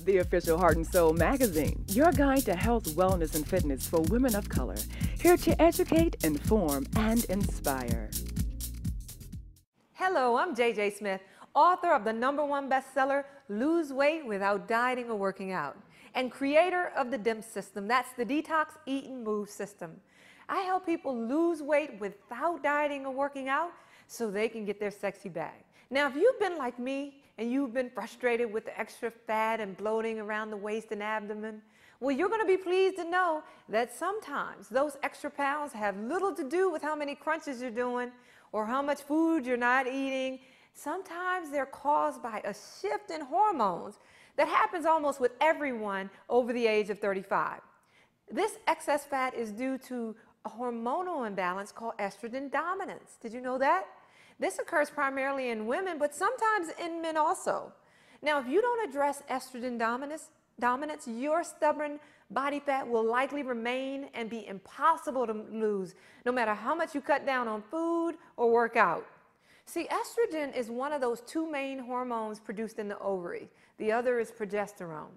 the official Heart and Soul magazine, your guide to health, wellness, and fitness for women of color. Here to educate, inform, and inspire. Hello, I'm JJ Smith, author of the #1 bestseller, Lose Weight Without Dieting or Working Out, and creator of the DIMS system. That's the Detox, Eat, and Move system. I help people lose weight without dieting or working out so they can get their sexy back. Now, if you've been like me and you've been frustrated with the extra fat and bloating around the waist and abdomen, well, you're going to be pleased to know that sometimes those extra pounds have little to do with how many crunches you're doing or how much food you're not eating. Sometimes they're caused by a shift in hormones that happens almost with everyone over the age of 35. This excess fat is due to a hormonal imbalance called estrogen dominance. Did you know that? This occurs primarily in women, but sometimes in men also. Now, if you don't address estrogen dominance, your stubborn body fat will likely remain and be impossible to lose, no matter how much you cut down on food or work out. See, estrogen is one of those two main hormones produced in the ovary. The other is progesterone.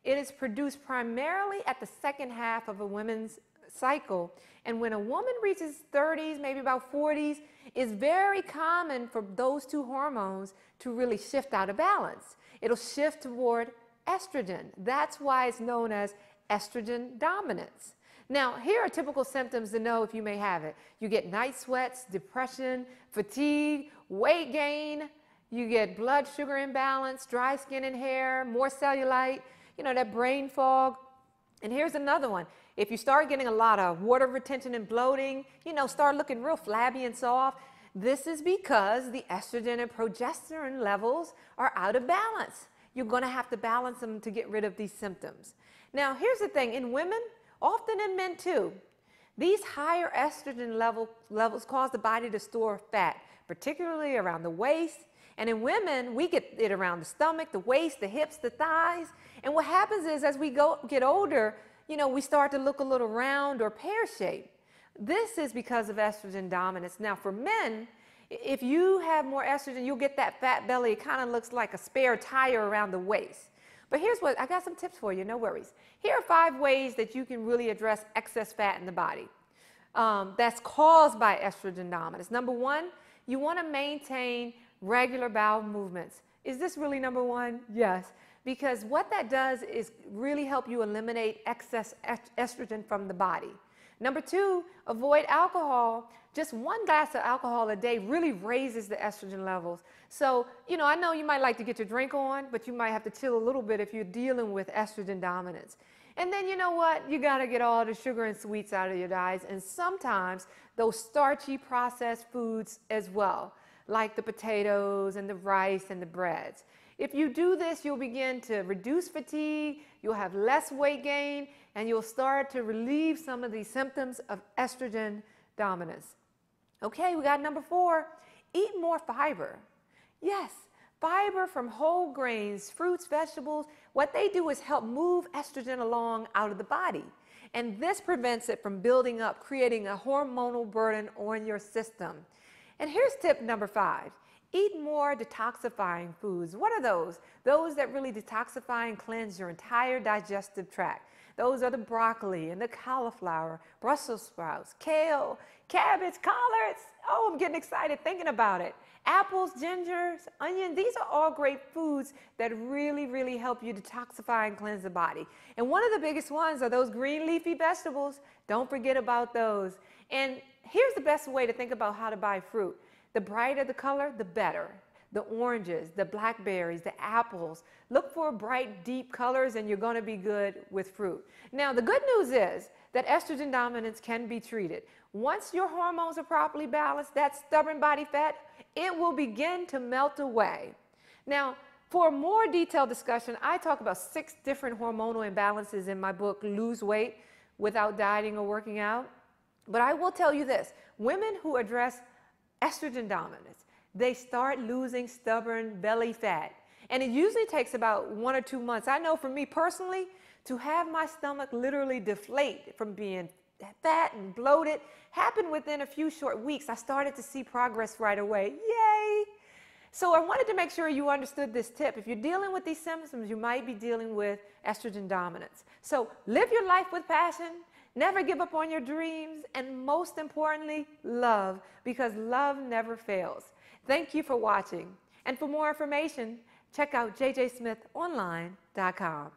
It is produced primarily at the second half of a woman's cycle, and when a woman reaches 30s, maybe about 40s, it's very common for those two hormones to really shift out of balance. It'll shift toward estrogen. That's why it's known as estrogen dominance. Now, here are typical symptoms to know if you may have it. You get night sweats, depression, fatigue, weight gain. You get blood sugar imbalance, dry skin and hair, more cellulite, that brain fog. And here's another one. If you start getting a lot of water retention and bloating, start looking real flabby and soft, this is because the estrogen and progesterone levels are out of balance. You're going to have to balance them to get rid of these symptoms. Now, here's the thing. In women, often in men too, these higher estrogen levels cause the body to store fat, particularly around the waist. And in women, we get it around the stomach, the waist, the hips, the thighs. And what happens is as we get older, we start to look a little round or pear-shaped. This is because of estrogen dominance. Now, for men, if you have more estrogen, you'll get that fat belly. It kind of looks like a spare tire around the waist. But here's what, I got some tips for you, no worries. Here are 5 ways that you can really address excess fat in the body that's caused by estrogen dominance. Number 1, you want to maintain regular bowel movements. Is this really number 1? Yes. Because what that does is really help you eliminate excess estrogen from the body. Number 2, avoid alcohol. Just 1 glass of alcohol a day really raises the estrogen levels. So, I know you might like to get your drink on, but you might have to chill a little bit if you're dealing with estrogen dominance. And then you know what? You got to get all the sugar and sweets out of your diets, and sometimes those starchy processed foods as well, like the potatoes and the rice and the breads. If you do this, you'll begin to reduce fatigue, you'll have less weight gain, and you'll start to relieve some of these symptoms of estrogen dominance. Okay, we got number 4, eat more fiber. Yes, fiber from whole grains, fruits, vegetables, what they do is help move estrogen along out of the body. And this prevents it from building up, creating a hormonal burden on your system. And here's tip number 5. Eat more detoxifying foods. What are those? Those that really detoxify and cleanse your entire digestive tract. Those are the broccoli and the cauliflower, Brussels sprouts, kale, cabbage, collards. Oh, I'm getting excited thinking about it. Apples, gingers, onion, these are all great foods that really, really help you detoxify and cleanse the body. And one of the biggest ones are those green leafy vegetables. Don't forget about those. And here's the best way to think about how to buy fruit. The brighter the color, the better. The oranges, the blackberries, the apples. Look for bright, deep colors and you're going to be good with fruit. Now, the good news is that estrogen dominance can be treated. Once your hormones are properly balanced, that stubborn body fat, it will begin to melt away. Now, for a more detailed discussion, I talk about 6 different hormonal imbalances in my book, Lose Weight Without Dieting or Working Out. But I will tell you this, women who address estrogen dominance, they start losing stubborn belly fat. And it usually takes about 1 or 2 months. I know for me personally, to have my stomach literally deflate from being fat and bloated happened within a few short weeks. I started to see progress right away. Yay! So I wanted to make sure you understood this tip. If you're dealing with these symptoms, you might be dealing with estrogen dominance. So live your life with passion, never give up on your dreams, and most importantly, love, because love never fails. Thank you for watching. And for more information, check out jjsmithonline.com.